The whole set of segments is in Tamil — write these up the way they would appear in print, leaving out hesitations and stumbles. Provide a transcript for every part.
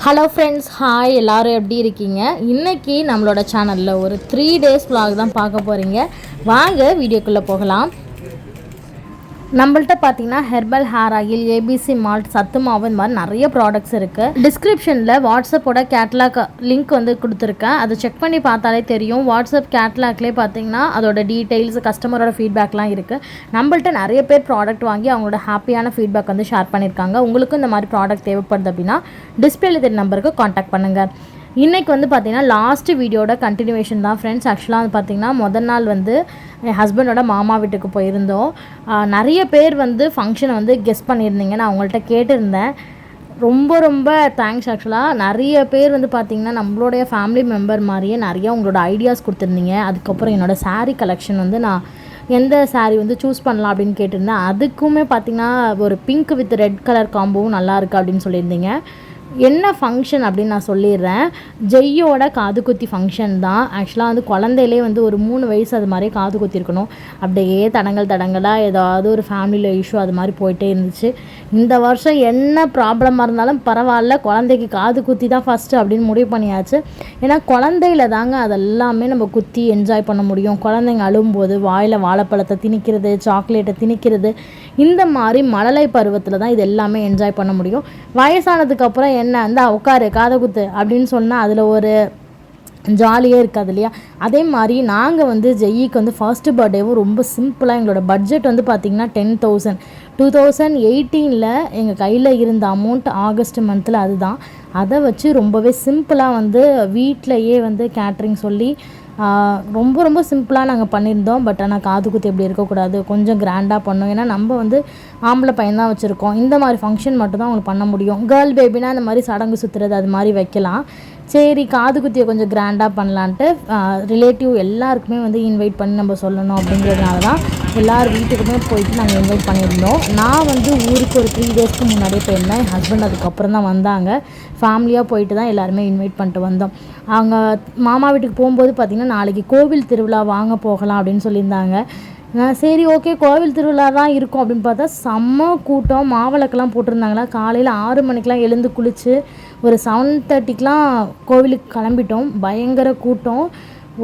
Hello friends, hi. எல்லோரும் எப்படி இருக்கீங்க? இன்றைக்கி நம்மளோட சேனலில் ஒரு 3 days vlog தான் பார்க்க போகிறீங்க. வாங்க வீடியோக்குள்ளே போகலாம். நம்மள்ட்ட பார்த்தீங்கன்னா herbal hair oil, ABC malt, சத்து மாவு, இந்த மாதிரி நிறைய ப்ராடக்ட்ஸ் இருக்குது. டிஸ்கிரிப்ஷனில் வாட்ஸ்அப்போட கேட்லாக் லிங்க் வந்து கொடுத்துருக்கேன். அதை செக் பண்ணி பார்த்தாலே தெரியும். வாட்ஸ்அப் கேட்லாக்லேயே பார்த்தீங்கன்னா அதோட டீட்டெயில்ஸ், கஸ்டமரோட ஃபீட்பேக்லாம் இருக்குது. நம்மள்ட்ட நிறைய பேர் ப்ராடக்ட் வாங்கி அவங்களோட ஹாப்பியான ஃபீட்பேக் வந்து ஷேர் பண்ணியிருக்காங்க. உங்களுக்கும் இந்த மாதிரி ப்ராடக்ட் தேவைப்படுது அப்படின்னா டிஸ்பிளேல தெரிய நம்பருக்கு காண்டாக்ட் பண்ணுங்கள். இன்றைக்கி வந்து பார்த்திங்கன்னா லாஸ்ட்டு வீடியோட கண்டினியூவேஷன் தான் ஃப்ரெண்ட்ஸ். ஆக்சுவலாக வந்து பார்த்திங்கன்னா முதல் நாள் வந்து என் ஹஸ்பண்டோட மாமா வீட்டுக்கு போயிருந்தோம். நிறைய பேர் வந்து ஃபங்க்ஷனை வந்து கெஸ் பண்ணியிருந்தீங்க. நான் அவங்கள்ட்ட கேட்டிருந்தேன். ரொம்ப ரொம்ப தேங்க்ஸ். ஆக்சுவலாக நிறைய பேர் வந்து பார்த்திங்கன்னா நம்மளுடைய ஃபேமிலி மெம்பர் மாதிரியே நிறைய உங்களோட ஐடியாஸ் கொடுத்துருந்தீங்க. அதுக்கப்புறம் என்னோடய சாரீ கலெக்ஷன் வந்து நான் எந்த சாரீ வந்து சூஸ் பண்ணலாம் அப்படின்னு கேட்டிருந்தேன். அதுக்குமே பார்த்திங்கன்னா ஒரு பிங்க் வித் ரெட் கலர் காம்போவும் நல்லாயிருக்கு அப்படின்னு சொல்லியிருந்தீங்க. என்ன ஃபங்க்ஷன் அப்படின்னு நான் சொல்லிடுறேன். ஜெய்யோட காது குத்தி ஃபங்க்ஷன் தான். ஆக்சுவலாக வந்து குழந்தையிலே வந்து ஒரு 3 வயசு அது மாதிரி காது குத்திருக்கணும். அப்படியே தடங்கலாக ஏதாவது ஒரு ஃபேமிலியில் இஷ்யூ அது மாதிரி போயிட்டே இருந்துச்சு. இந்த வருஷம் என்ன ப்ராப்ளமாக இருந்தாலும் பரவாயில்ல, குழந்தைக்கு காது குத்தி தான் ஃபஸ்ட்டு அப்படின்னு முடிவு பண்ணியாச்சு. ஏன்னா குழந்தையில தாங்க அதெல்லாமே நம்ம குத்தி என்ஜாய் பண்ண முடியும். குழந்தைங்க அழும்போது வாயில் வாழைப்பழத்தை திணிக்கிறது, சாக்லேட்டை திணிக்கிறது, இந்த மாதிரி மழலை பருவத்தில் தான் இது எல்லாமே என்ஜாய் பண்ண முடியும். வயசானதுக்கப்புறம் என்ன வந்து உட்காரு காதை குத்து அப்படின்னு சொன்னால் அதில் ஒரு ஜாலியே இருக்காது இல்லையா? அதே மாதிரி நாங்கள் வந்து ஜெய்யிக்கு வந்து ஃபர்ஸ்ட்டு பர்த்டேவும் ரொம்ப சிம்பிளாக, எங்களோட பட்ஜெட் வந்து பார்த்திங்கன்னா 10,000. 2018 எங்கள் கையில் இருந்த அமௌண்ட் ஆகஸ்ட் மந்தில் அதுதான். அதை வச்சு ரொம்பவே சிம்பிளாக வந்து வீட்டிலையே வந்து கேட்ரிங் சொல்லி ரொம்ப ரொம்ப சிம்பிளாக நாங்கள் பண்ணியிருந்தோம். பட் ஆனால் காது குத்து எப்படி இருக்கக்கூடாது, கொஞ்சம் கிராண்டாக பண்ணோம். ஏன்னா நம்ம வந்து ஆம்பளை பையன் தான் வச்சுருக்கோம். இந்த மாதிரி ஃபங்க்ஷன் மட்டும்தான் அவங்களுக்கு பண்ண முடியும். கேர்ள் பேபினா இந்த மாதிரி சடங்கு சுற்றுறது அது மாதிரி வைக்கலாம். சரி, காது குத்தியை கொஞ்சம் கிராண்டாக பண்ணலான்ட்டு ரிலேட்டிவ் எல்லாருக்குமே வந்து இன்வைட் பண்ணி நம்ம சொல்லணும் அப்படிங்கிறதுனால தான் எல்லார் வீட்டுக்குமே போயிட்டு நாங்கள் இன்வைட் பண்ணியிருந்தோம். நான் வந்து ஊருக்கு ஒரு 3 daysக்கு முன்னாடியே போயிருந்தேன். என் ஹஸ்பண்ட் அதுக்கப்புறம் தான் வந்தாங்க. ஃபேமிலியாக போயிட்டு தான் எல்லாருமே இன்வைட் பண்ணிட்டு வந்தோம். அவங்க மாமா வீட்டுக்கு போகும்போது பார்த்திங்கன்னா நாளைக்கு கோவில் திருவிழா வாங்க போகலாம் அப்படின்னு சொல்லியிருந்தாங்க. சரி, ஓகே, கோவில் திருவிழா தான் இருக்கும் அப்படின்னு பார்த்தா செம்ம கூட்டம். மாவிளக்கெல்லாம் போட்டிருந்தாங்களா. காலையில் 6 மணிக்கெலாம் எழுந்து குளித்து ஒரு 7:30க்கெலாம் கோவிலுக்கு கிளம்பிட்டோம். பயங்கர கூட்டம்.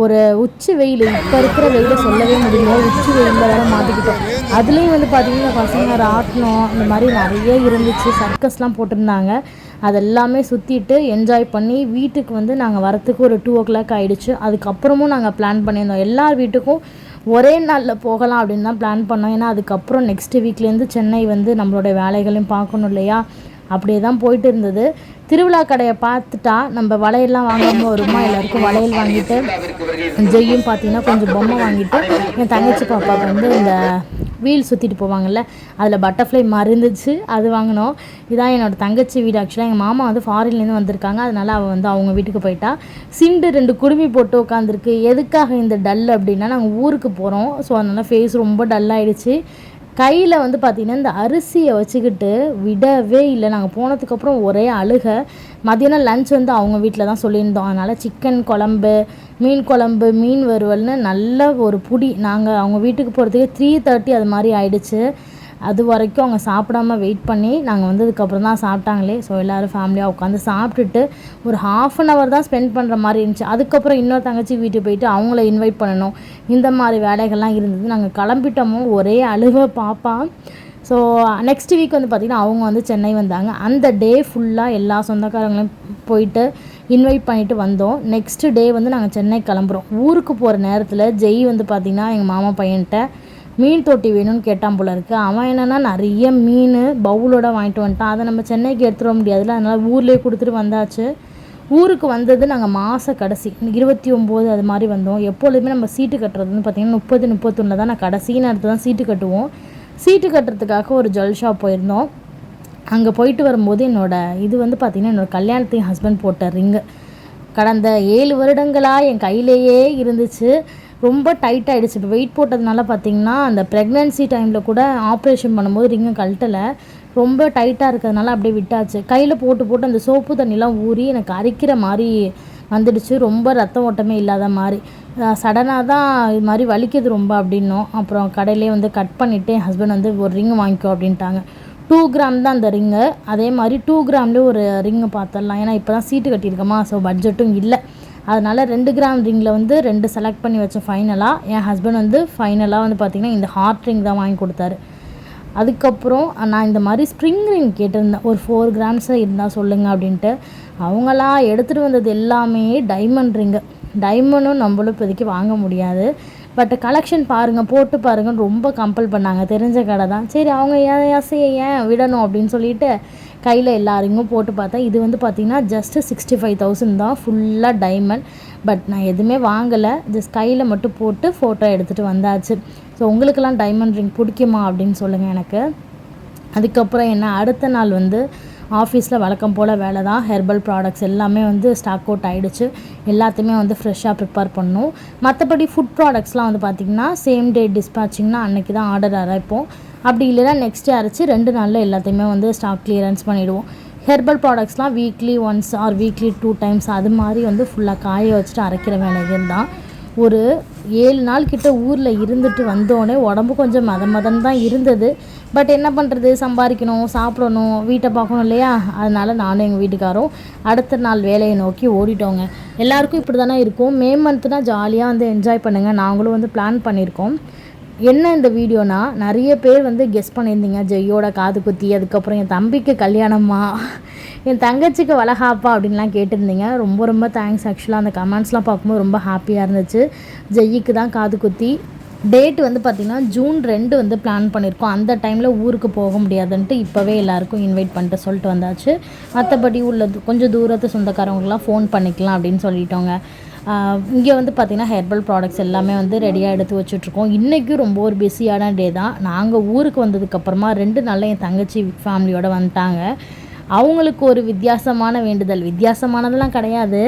ஒரு உச்சி வெயில், இப்போ இருக்கிற வெயிலை சொல்லவே முடியல. உச்சி வெயிலில் வேறு மாட்டிக்கிட்டோம். அதுலேயும் வந்து பார்த்திங்கன்னா பசங்க ராட்டினம் இந்த மாதிரி நிறைய இருந்துச்சு. சர்க்கஸ்லாம் போட்டிருந்தாங்க. அதெல்லாமே சுற்றிட்டு என்ஜாய் பண்ணி வீட்டுக்கு வந்து நாங்கள் வரத்துக்கு ஒரு 2 o'clock ஆகிடுச்சு. அதுக்கப்புறமும் நாங்கள் பிளான் பண்ணியிருந்தோம் எல்லார் வீட்டுக்கும் ஒரே நாளில் போகலாம் அப்படின்னு தான் பிளான் பண்ணோம். ஏன்னா அதுக்கப்புறம் நெக்ஸ்ட் வீக்லேருந்து சென்னை வந்து நம்மளோட வேலைகளையும் பார்க்கணும் இல்லையா? அப்படியே தான் போயிட்டு இருந்தது. திருவிழா கடையை பார்த்துட்டா நம்ம வளையல்லாம் வாங்காமல் வருமா, எல்லாருக்கும் வளையல் வாங்கிட்டு ஜெய்யும் பார்த்திங்கன்னா கொஞ்சம் பொம்மை வாங்கிட்டு என் தங்கச்சி பாப்பாவுக்கு வந்து இந்த வீல் சுற்றிட்டு போவாங்கள்ல, அதில் பட்டர்ஃப்ளை மாதிரி இருந்துச்சு, அது வாங்கினோம். இதான் என்னோடய தங்கச்சி வீடு. ஆக்சுவலாக எங்கள் மாமா வந்து ஃபாரின்லேருந்து வந்திருக்காங்க. அதனால் அவள் வந்து அவங்க வீட்டுக்கு போயிட்டா. சிண்டு 2 குடுமி போட்டு உட்காந்துருக்கு. எதுக்காக இந்த டல் அப்படின்னா நாங்கள் ஊருக்கு போகிறோம். ஸோ அதனால் ஃபேஸ் ரொம்ப டல்லாகிடுச்சு. கையில் வந்து பார்த்திங்கன்னா இந்த அரிசியை வச்சுக்கிட்டு விடவே இல்லை. நாங்கள் போனதுக்கப்புறம் ஒரே அழுகை. மதியானம் லன்ச் வந்து அவங்க வீட்டில் தான் சொல்லியிருந்தோம். அதனால் சிக்கன் குழம்பு, மீன் குழம்பு, மீன் வறுவல்னு நல்ல ஒரு புடி. நாங்கள் அவங்க வீட்டுக்கு போகிறதுக்கு 3:30 அது மாதிரி ஆயிடுச்சு. அது வரைக்கும் அவங்க சாப்பிடாம வெயிட் பண்ணி நாங்கள் வந்ததுக்கப்புறம் தான் சாப்பிட்டாங்களே. ஸோ எல்லோரும் ஃபேமிலியாக உட்காந்து சாப்பிட்டுட்டு ஒரு 1/2 hour தான் ஸ்பெண்ட் பண்ணுற மாதிரி இருந்துச்சு. அதுக்கப்புறம் இன்னொரு தங்கச்சி வீட்டுக்கு போயிட்டு அவங்கள இன்வைட் பண்ணணும். இந்த மாதிரி வேலைகள்லாம் இருந்தது. நாங்கள் கிளம்பிட்டோமோ ஒரே அழுவ பாப்பா. ஸோ நெக்ஸ்ட் வீக் வந்து பார்த்திங்கன்னா அவங்க வந்து சென்னை வந்தாங்க. அந்த டே ஃபுல்லாக எல்லா சொந்தக்காரங்களையும் போயிட்டு இன்வைட் பண்ணிவிட்டு வந்தோம். நெக்ஸ்ட்டு டே வந்து நாங்கள் சென்னை கிளம்புறோம். ஊருக்கு போகிற நேரத்தில் ஜெய் வந்து பார்த்திங்கன்னா எங்கள் மாமா பையன்கிட்ட மீன் தொட்டி வேணும்னு கேட்டான் போல இருக்குது. அவன் என்னென்னா நிறைய மீன் பவுலோட வாங்கிட்டு வந்துட்டான். அதை நம்ம சென்னைக்கு எடுத்துகிட்டு வர முடியாதுல்ல, அதனால் ஊர்லேயே கொடுத்துட்டு வந்தாச்சு. ஊருக்கு வந்தது நாங்கள் மாத கடைசி 29 அது மாதிரி வந்தோம். எப்பொழுதுமே நம்ம சீட்டு கட்டுறதுன்னு பார்த்திங்கன்னா 30, 31 தான் நான் கடைசி நேரத்தில் தான் சீட்டு கட்டுவோம். சீட்டு கட்டுறதுக்காக ஒரு ஜுவல் ஷாப் போயிருந்தோம். அங்கே போயிட்டு வரும்போது இது வந்து பார்த்திங்கன்னா என்னோடய கல்யாணத்தையும் ஹஸ்பண்ட் போட்ட ரிங்கு கடந்த 7 வருடங்களாக என் கையிலேயே இருந்துச்சு. ரொம்ப டைட் ஆகிடுச்சு. இப்போ வெயிட் போட்டதுனால பார்த்திங்கன்னா அந்த ப்ரெக்னென்சி டைமில் கூட ஆப்ரேஷன் பண்ணும்போது ரிங்கை கழட்டலை. ரொம்ப டைட்டாக இருக்கிறதுனால அப்படியே விட்டாச்சு. கையில் போட்டு அந்த சோப்பு தண்ணிலாம் ஊறி எனக்கு அரிக்கிற மாதிரி வந்துடுச்சு. ரொம்ப ரத்த ஓட்டமே இல்லாத மாதிரி. சடனாக தான் இது மாதிரி வலிக்குது ரொம்ப அப்படின்னோம். அப்புறம் கடையிலே வந்து கட் பண்ணிவிட்டு என் ஹஸ்பண்ட் வந்து ஒரு ரிங் வாங்கிக்கோ அப்படின்ட்டாங்க. 2 கிராம் தான் அந்த ரிங்கு. அதே மாதிரி 2 கிராம்லேயே ஒரு ரிங்கு பார்த்துடலாம். ஏன்னா இப்போ தான் சீட்டு கட்டியிருக்கோமா, ஸோ பட்ஜெட்டும் இல்லை. அதனால் 2 கிராம் ரிங்கில் வந்து 2 செலக்ட் பண்ணி வச்சேன் ஃபைனலாக. என் ஹஸ்பண்ட் வந்து ஃபைனலாக வந்து பார்த்திங்கன்னா இந்த ஹார்ட் ரிங் தான் வாங்கி கொடுத்தாரு. அதுக்கப்புறம் நான் இந்த மாதிரி ஸ்ப்ரிங் ரிங் கேட்டிருந்தேன், ஒரு 4 கிராம்ஸில் இருந்தால் சொல்லுங்கள் அப்படின்ட்டு. அவங்களாம் எடுத்துகிட்டு வந்தது எல்லாமே டைமண்ட் ரிங்கு. டைமண்டும் நம்மளும் இப்போதைக்கு வாங்க முடியாது, பட் கலெக்ஷன் பாருங்கள், போட்டு பாருங்கன்னு ரொம்ப கம்பல் பண்ணாங்க. தெரிஞ்ச கடை தான், சரி அவங்க ஆசையை ஏன் விடணும் அப்படின்னு சொல்லிட்டு கையில் எல்லா ரிங்கும் போட்டு பார்த்தேன். இது வந்து பார்த்திங்கன்னா ஜஸ்ட்டு 65,000 தான், ஃபுல்லாக டைமண்ட். பட் நான் எதுவுமே வாங்கலை, ஜஸ்ட் கையில் மட்டும் போட்டு ஃபோட்டோ எடுத்துகிட்டு வந்தாச்சு. ஸோ உங்களுக்கெல்லாம் டைமண்ட் ரிங் பிடிக்குமா அப்படின்னு சொல்லுங்கள் எனக்கு. அதுக்கப்புறம் என்ன, அடுத்த நாள் வந்து ஆஃபீஸில் வழக்கம் போல் வேலை தான். ஹெர்பல் ப்ராடக்ட்ஸ் எல்லாமே வந்து ஸ்டாக் அவுட் ஆகிடுச்சு. எல்லாத்தையுமே வந்து ஃப்ரெஷ்ஷாக ப்ரிப்பேர் பண்ணணும். மற்றபடி ஃபுட் ப்ராடக்ட்ஸ்லாம் வந்து பார்த்திங்கன்னா சேம் டே டிஸ்பேச்சிங்னா அன்றைக்கி தான் ஆர்டர் அரைப்போம். அப்படி இல்லைனா நெக்ஸ்ட் டே அரைச்சி 2 நாளில் எல்லாத்தையுமே வந்து ஸ்டாக் கிளியரன்ஸ் பண்ணிவிடுவோம். ஹெர்பல் ப்ராடக்ட்ஸ்லாம் weekly once or weekly 2 times அது மாதிரி வந்து ஃபுல்லாக காய வச்சுட்டு அரைக்கிற வேலைகள் தான். ஒரு 7 நாள் கிட்ட ஊரில் இருந்துட்டு வந்தோடனே உடம்பு கொஞ்சம் மதம் தான் இருந்தது. பட் என்ன பண்ணுறது, சம்பாதிக்கணும், சாப்பிடணும், வீட்டை பார்க்கணும் இல்லையா. அதனால் நானும் எங்கள் வீட்டுக்காரும் அடுத்த நாள் வேலையை நோக்கி ஓடிட்டோங்க. எல்லாருக்கும் இப்படி தானே இருக்கும். மே மந்த்னா ஜாலியாக வந்து என்ஜாய் பண்ணுங்கள். நாங்களும் வந்து பிளான் பண்ணியிருக்கோம். என்ன இந்த வீடியோனா, நிறைய பேர் வந்து கெஸ் பண்ணியிருந்தீங்க ஜெய்யோட காது குத்தி, அதுக்கப்புறம் என் தம்பிக்கு கல்யாணமா, என் தங்கச்சிக்கு வளகாப்பா அப்படின்லாம் கேட்டிருந்தீங்க. ரொம்ப ரொம்ப தேங்க்ஸ். ஆக்சுவலாக அந்த கமெண்ட்ஸ்லாம் பார்க்கும்போது ரொம்ப ஹாப்பியாக இருந்துச்சு. ஜெய்யிக்கு தான் காது குத்தி. டேட் வந்து பார்த்திங்கன்னா June 2 வந்து பிளான் பண்ணியிருக்கோம். அந்த டைமில் ஊருக்கு போக முடியாதுன்ட்டு இப்போவே எல்லாேருக்கும் இன்வைட் பண்ணிட்டு சொல்லிட்டு வந்தாச்சு. மற்றபடி உள்ளது கொஞ்சம் தூரத்து சொந்தக்காரவங்களாம் ஃபோன் பண்ணிக்கலாம் அப்படின்னு சொல்லிட்டோங்க. இங்கே வந்து பார்த்திங்கன்னா ஹெர்பல் ப்ராடக்ட்ஸ் எல்லாமே வந்து ரெடியாக எடுத்து வச்சுட்ருக்கோம். இன்றைக்கும் ரொம்ப ஒரு பிஸியான டே தான். நாங்கள் ஊருக்கு வந்ததுக்கப்புறமா 2 நாளில் என் தங்கச்சி ஃபேமிலியோடு வந்துட்டாங்க. அவங்களுக்கு ஒரு வித்தியாசமான வேண்டுதல், வித்தியாசமானதெல்லாம் கிடையாது,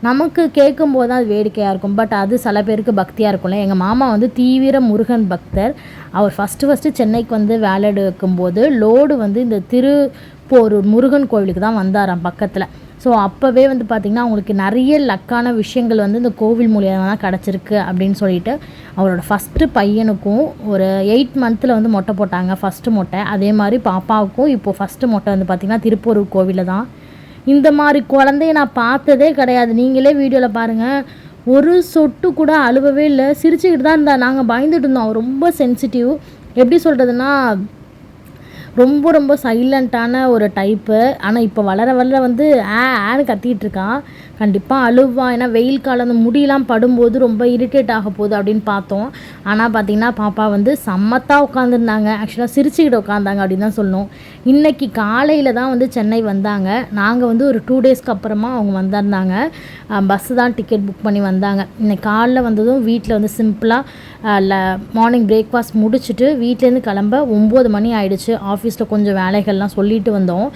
நமக்கு கேட்கும்போது தான் அது வேடிக்கையாக இருக்கும். பட் அது சில பேருக்கு பக்தியாக இருக்கும்ல. எங்கள் மாமா வந்து தீவிர முருகன் பக்தர். அவர் ஃபஸ்ட்டு சென்னைக்கு வந்து வேலை எடுக்கும்போது லோடு வந்து இந்த திருப்போரூர் முருகன் கோவிலுக்கு தான் வந்தாராம் பக்கத்தில். ஸோ அப்போவே வந்து பார்த்திங்கன்னா அவங்களுக்கு நிறைய லக்கான விஷயங்கள் வந்து இந்த கோவில் மூலியமாக தான் கிடச்சிருக்கு அப்படின்னு சொல்லிட்டு அவரோட ஃபஸ்ட்டு பையனுக்கும் ஒரு 8 மந்த்தில் வந்து மொட்டை போட்டாங்க, ஃபஸ்ட்டு மொட்டை. அதே மாதிரி பாப்பாவுக்கும் இப்போது ஃபஸ்ட்டு மொட்டை வந்து பார்த்திங்கன்னா திருப்பூரூர் கோவிலில் தான். இந்த மாதிரி குழந்தைய நான் பார்த்ததே கிடையாது. நீங்களே வீடியோவில் பாருங்கள், ஒரு சொட்டு கூட அழுவவே இல்லை, சிரிச்சுக்கிட்டு தான் இருந்தா. நாங்கள் பயந்துட்டு இருந்தோம். ரொம்ப சென்சிட்டிவ், எப்படி சொல்கிறதுனா ரொம்ப ரொம்ப சைலண்ட்டான ஒரு டைப்பு. ஆனால் இப்போ வளர வந்து ஆன்னு கத்திகிட்டு இருக்கான். கண்டிப்பாக அழுவான். ஏன்னா வெயில் காலம் அந்த முடியெலாம் படும்போது ரொம்ப இரிட்டேட் ஆக போகுது அப்படின்னு பார்த்தோம். ஆனால் பார்த்திங்கன்னா பாப்பா வந்து சம்மத்தாக உட்காந்துருந்தாங்க. ஆக்சுவலாக சிரிச்சுக்கிட்டு உட்காந்தாங்க அப்படின்னு தான் சொல்லணும். இன்றைக்கி காலையில் தான் வந்து சென்னை வந்தாங்க. நாங்கள் வந்து ஒரு 2 டேஸ்க்கு அப்புறமா அவங்க வந்திருந்தாங்க. பஸ்ஸு தான் டிக்கெட் புக் பண்ணி வந்தாங்க. இன்னைக்கு காலைல வந்ததும் வீட்டில் வந்து சிம்பிளாக மார்னிங் பிரேக்ஃபாஸ்ட் முடிச்சுட்டு வீட்டிலேருந்து கிளம்ப 9 மணி ஆகிடுச்சு. ஆஃபீஸில் கொஞ்சம் வேலைகள்லாம் சொல்லிட்டு வந்தோம்.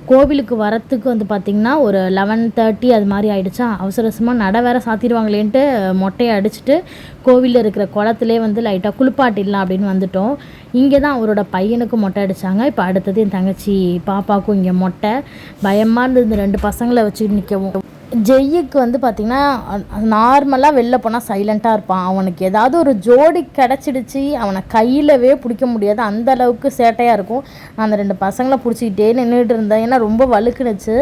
கோவிலுக்கு வரத்துக்கு வந்து பார்த்திங்கன்னா ஒரு 11:30 அது மாதிரி ஆகிடுச்சா. அவசரமாக நட வேற சாத்திடுவாங்களேன்ட்டு மொட்டையை அடிச்சுட்டு கோவிலில் இருக்கிற குளத்துலேயே வந்து லைட்டாக குளிப்பாட்டிடலாம் அப்படின்னு வந்துட்டோம். இங்கே தான் அவரோட பையனுக்கு மொட்டை அடித்தாங்க. இப்போ அடுத்தது என் தங்கச்சி பாப்பாவுக்கும் இங்கே மொட்டை. பயமாக இருந்தது 2 பசங்களை வச்சுட்டு நிற்கவும். ஜெய்யுக்கு வந்து பார்த்திங்கன்னா நார்மலாக வெளில போனால் சைலண்ட்டாக இருப்பான். அவனுக்கு ஏதாவது ஒரு ஜோடி கிடச்சிடுச்சு, அவனை கையிலவே பிடிக்க முடியாது, அந்த அளவுக்கு சேட்டையாக இருக்கும். நான் அந்த 2 பசங்களை பிடிச்சிக்கிட்டே நின்றுட்டு இருந்தேன். ஏன்னா ரொம்ப வழுக்குனுச்சு.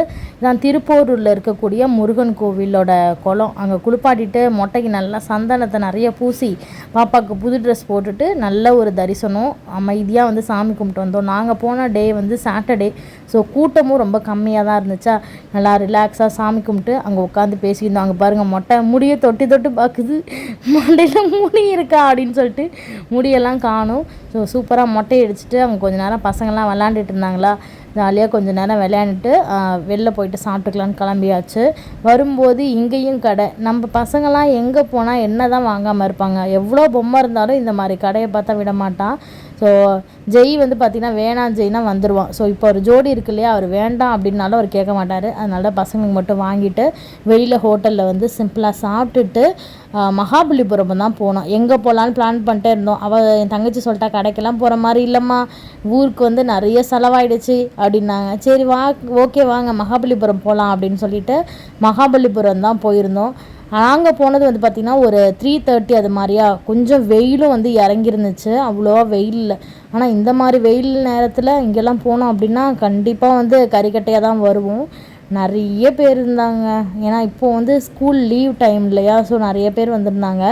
நான் திருப்போரூரில் இருக்கக்கூடிய முருகன் கோவிலோட குளம், அங்கே குளிப்பாட்டிட்டு மொட்டைக்கு நல்லா சந்தனத்தை நிறைய பூசி பாப்பாவுக்கு புது ட்ரெஸ் போட்டுட்டு நல்ல ஒரு தரிசனம் அமைதியாக வந்து சாமி கும்பிட்டு வந்தோம். நாங்கள் போன டே வந்து சாட்டர்டே. ஸோ கூட்டமும் ரொம்ப கம்மியாக தான் இருந்துச்சா. நல்லா ரிலாக்ஸாக சாமி கும்பிட்டு அங்கே உட்காந்து பேசியிருந்தோம். அங்கே பாருங்கள் மொட்டை முடியை தொட்டு பார்க்குது, மண்டையில் முடி இருக்கா அப்படின்னு சொல்லிட்டு முடியெல்லாம் காணும். ஸோ சூப்பராக மொட்டையை அடிச்சுட்டு அங்கே கொஞ்சம் நேரம் பசங்கள்லாம் விளாண்டுட்டு இருந்தாங்களா, ஜாலியாக கொஞ்சம் நேரம் விளையாண்டுட்டு வெளில போயிட்டு சாப்பிட்டுக்கலான்னு கிளம்பியாச்சு. வரும்போது இங்கேயும் கடை. நம்ம பசங்கள்லாம் எங்கே போனால் என்ன தான் வாங்காமல் இருப்பாங்க. எவ்வளோ பொம்மை இருந்தாலும் இந்த மாதிரி கடையை பார்த்தா விட மாட்டான். ஸோ ஜெய் வந்து பார்த்திங்கன்னா வேணாம் ஜெய்னா வந்துடுவான். ஸோ இப்போ ஒரு ஜோடி இருக்கு இல்லையா, அவர் வேண்டாம் அப்படின்னாலும் அவர் கேட்க மாட்டார். அதனால பசங்களுக்கு மட்டும் வாங்கிட்டு வெளியில் ஹோட்டலில் வந்து சிம்பிளாக சாப்பிட்டுட்டு மகாபலிபுரம் தான் போனோம். எங்கே போகலான்னு பிளான் பண்ணிட்டே இருந்தோம். என் தங்கச்சி சொல்லிட்டா கடைக்கெல்லாம் போகிற மாதிரி இல்லைம்மா, ஊருக்கு வந்து நிறைய செலவாயிடுச்சு அப்படின்னாங்க. சரி ஓகே வாங்க மகாபலிபுரம் போகலாம் அப்படின்னு சொல்லிட்டு மகாபலிபுரம் தான் போயிருந்தோம். நாங்கள் போனது வந்து பார்த்திங்கன்னா ஒரு 3:30 அது மாதிரியா, கொஞ்சம் வெயிலும் வந்து இறங்கிருந்துச்சு, அவ்வளோவா வெயில் இல்லை. ஆனால் இந்த மாதிரி வெயில் நேரத்தில் இங்கெல்லாம் போனோம் அப்படின்னா கண்டிப்பாக வந்து கறிக்கட்டையாக தான் வருவோம். நிறைய பேர் இருந்தாங்க, ஏன்னா இப்போது வந்து ஸ்கூல் லீவ் டைம் இல்லையா, ஸோ நிறைய பேர் வந்திருந்தாங்க.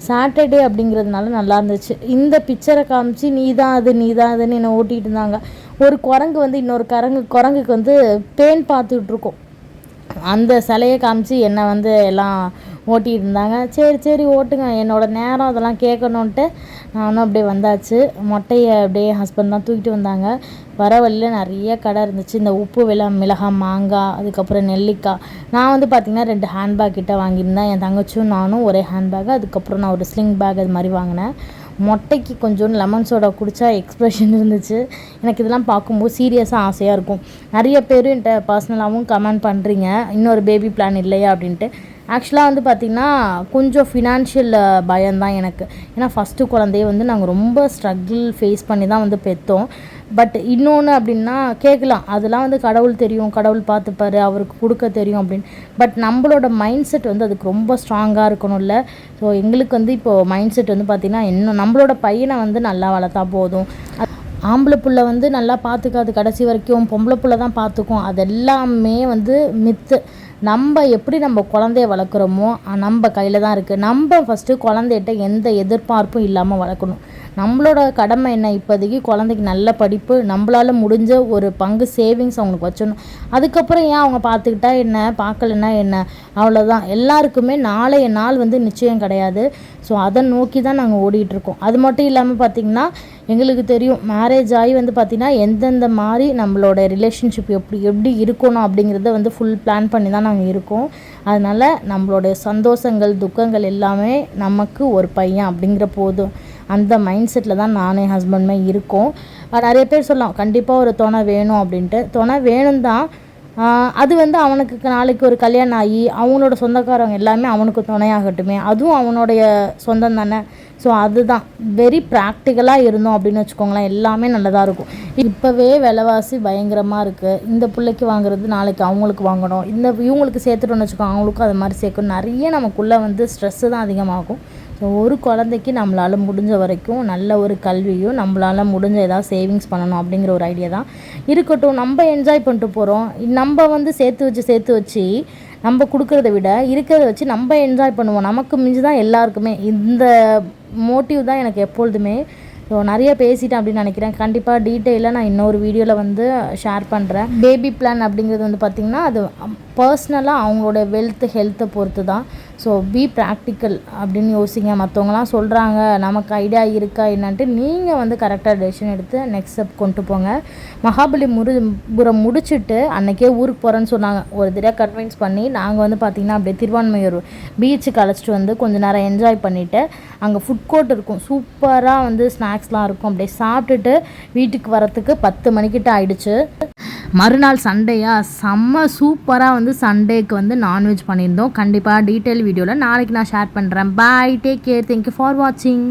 சாட்டர்டே அப்படிங்கிறதுனால நல்லா இருந்துச்சு. இந்த பிக்சரை காமிச்சு நீ தான் அதுன்னு என்னை ஓட்டிகிட்டு இருந்தாங்க. ஒரு குரங்கு வந்து இன்னொரு குரங்குக்கு வந்து பேன் பார்த்துட்ருக்கோம், அந்த சிலையை காமிச்சு என்னை வந்து எல்லாம் ஓட்டிகிட்டு இருந்தாங்க. சரி ஓட்டுங்க, என்னோடய நேரம் அதெல்லாம் கேட்கணுன்ட்டு நானும் அப்படியே வந்தாச்சு. மொட்டையை அப்படியே ஹஸ்பண்ட் தான் தூக்கிட்டு வந்தாங்க. வர வழியில் நிறைய கடை இருந்துச்சு. இந்த உப்பு மிளகாய், மாங்காய், அதுக்கப்புறம் நெல்லிக்காய். நான் வந்து பார்த்திங்கன்னா 2 ஹேண்ட்பேக் கிட்ட வாங்கியிருந்தேன். என் தங்கச்சியும் நானும் ஒரே ஹேண்ட்பேக். அதுக்கப்புறம் நான் ஒரு ஸ்லிங் பேக் அது மாதிரி வாங்கினேன். மொட்டைக்கு கொஞ்சோண்டு லெமன் சோடா குடித்தா எக்ஸ்ப்ரெஷன் இருந்துச்சு. எனக்கு இதெல்லாம் பார்க்கும்போது சீரியஸாக ஆசையாக இருக்கும். நிறைய பேர் என்கிட்ட பர்சனலாகவும் கமெண்ட் பண்ணுறீங்க, இன்னொரு பேபி பிளான் இல்லையா அப்படின்ட்டு. ஆக்சுவலாக வந்து பார்த்திங்கன்னா கொஞ்சம் ஃபினான்ஷியல் பயம்தான் எனக்கு. ஏன்னா ஃபஸ்ட்டு குழந்தைய வந்து நாங்கள் ரொம்ப ஸ்ட்ரகிள் ஃபேஸ் பண்ணி தான் வந்து பெற்றோம். பட் இன்னொன்று அப்படின்னா கேட்கலாம், அதெல்லாம் வந்து கடவுள் தெரியும், கடவுள் பார்த்துப்பாரு, அவருக்கு கொடுக்க தெரியும் அப்படின்னு. பட் நம்மளோட மைண்ட் செட் வந்து அதுக்கு ரொம்ப ஸ்ட்ராங்காக இருக்கணும்ல. ஸோ எங்களுக்கு வந்து இப்போது மைண்ட் செட் வந்து பார்த்திங்கன்னா இன்னும் நம்மளோட பையனை வந்து நல்லா வளர்த்தா போதும். ஆம்பளை புள்ள வந்து நல்லா பார்த்துக்காது கடைசி வரைக்கும், பொம்பளை புள்ள தான் பார்த்துக்கும், அதெல்லாமே வந்து மித்து. நம்ம எப்படி நம்ம குழந்தைய வளர்க்குறோமோ நம்ம கையில் தான் இருக்குது. நம்ம ஃபஸ்ட்டு குழந்தைகிட்ட எந்த எதிர்பார்ப்பும் இல்லாமல் வளர்க்கணும். நம்மளோட கடமை என்ன, இப்போதைக்கு குழந்தைக்கு நல்ல படிப்பு, நம்மளால் முடிஞ்ச ஒரு பங்கு சேவிங்ஸ் அவங்களுக்கு வச்சிடணும். அதுக்கப்புறம் ஏன் அவங்க பார்த்துக்கிட்டா என்ன, பார்க்கலன்னா என்ன, அவ்வளோதான். எல்லாருக்குமே நாளைய நாள் வந்து நிச்சயம் கிடையாது. ஸோ அதை நோக்கி தான் நாங்கள் ஓடிட்டுருக்கோம். அது மட்டும் இல்லாமல் பார்த்திங்கன்னா எங்களுக்கு தெரியும், மேரேஜ் ஆகி வந்து பார்த்திங்கன்னா எந்தெந்த மாதிரி நம்மளோட ரிலேஷன்ஷிப் எப்படி இருக்கணும் அப்படிங்கிறத வந்து ஃபுல் பிளான் பண்ணி தான் நாங்கள் இருக்கோம். அதனால் நம்மளோட சந்தோஷங்கள் துக்கங்கள் எல்லாமே நமக்கு ஒரு பையன் அப்படிங்கிற போதும், அந்த மைண்ட் செட்டில் தான் நானே ஹஸ்பண்டுமே இருக்கோம். நிறைய பேர் சொல்லலாம் கண்டிப்பாக ஒரு துணை வேணும் அப்படின்ட்டு. துணை வேணும் தான், அது வந்து அவனுக்கு நாளைக்கு ஒரு கல்யாணம் ஆகி அவங்களோட சொந்தக்காரங்க எல்லாமே அவனுக்கு துணையாகட்டுமே, அதுவும் அவனுடைய சொந்தம் தானே. ஸோ அதுதான் வெரி ப்ராக்டிக்கலாக இருந்தோம் அப்படின்னு வச்சுக்கோங்களேன், எல்லாமே நல்லதாக இருக்கும். இப்போவே விலைவாசி பயங்கரமாக இருக்குது. இந்த பிள்ளைக்கு வாங்குறது நாளைக்கு அவங்களுக்கு வாங்கணும், இவங்களுக்கு சேர்த்துட்டோன்னு வச்சுக்கோங்க அவங்களுக்கும் அது மாதிரி சேர்க்கணும். நிறைய நமக்குள்ளே வந்து ஸ்ட்ரெஸ்ஸு தான் அதிகமாகும். ஸோ ஒரு குழந்தைக்கு நம்மளால் முடிஞ்ச வரைக்கும் நல்ல ஒரு கல்வியும், நம்மளால் முடிஞ்ச ஏதாவது சேவிங்ஸ் பண்ணணும் அப்படிங்கிற ஒரு ஐடியா தான் இருக்கட்டும். நம்ம என்ஜாய் பண்ணிட்டு போகிறோம், நம்ம வந்து சேர்த்து வச்சு நம்ம கொடுக்குறத விட இருக்கிறத வச்சு நம்ம என்ஜாய் பண்ணுவோம். நமக்கு மிஞ்சி தான் எல்லாருக்குமே. இந்த மோட்டிவ் தான் எனக்கு எப்பொழுதுமே. ஸோ நிறைய பேசிட்டேன் அப்படின்னு நினைக்கிறேன். கண்டிப்பாக டீட்டெயிலாக நான் இன்னொரு வீடியோவில் வந்து ஷேர் பண்ணுறேன். பேபி பிளான் அப்படிங்கிறது வந்து பார்த்திங்கன்னா அது பர்சனலாக அவங்களோட ஹெல்த்தை பொறுத்து தான். ஸோ பி ப்ராக்டிக்கல் அப்படின்னு யோசிங்க. மற்றவங்களாம் சொல்கிறாங்க, நமக்கு ஐடியா இருக்கா என்னன்ட்டு, நீங்கள் வந்து கரெக்டாக டெசிஷன் எடுத்து நெக்ஸ்ட் ஸ்டெப் கொண்டு போங்க. மகாபலிபுரம் முடிச்சுட்டு அன்றைக்கே ஊருக்கு போகிறேன்னு சொன்னாங்க. ஒரு தடவை கன்வின்ஸ் பண்ணி நாங்கள் வந்து பார்த்திங்கன்னா அப்படியே திருவான்மையூர் பீச்சுக்கு அழைச்சிட்டு வந்து கொஞ்சம் நேரம் என்ஜாய் பண்ணிவிட்டு, அங்கே ஃபுட் கோர்ட் இருக்கும், சூப்பராக வந்து ஸ்நாக்ஸ்லாம் இருக்கும், அப்படியே சாப்பிட்டுட்டு வீட்டுக்கு வரத்துக்கு 10 மணிக்கிட்ட ஆயிடுச்சு. மறுநாள் சண்டேயா, செம்ம சூப்பராக வந்து சண்டேக்கு வந்து நான்வெஜ் பண்ணியிருந்தோம். கண்டிப்பாக டீட்டெயில் வீடியோவில் நாளைக்கு நான் ஷேர் பண்ணுறேன். பாய், டேக் கேர், தேங்க்யூ ஃபார் வாட்சிங்.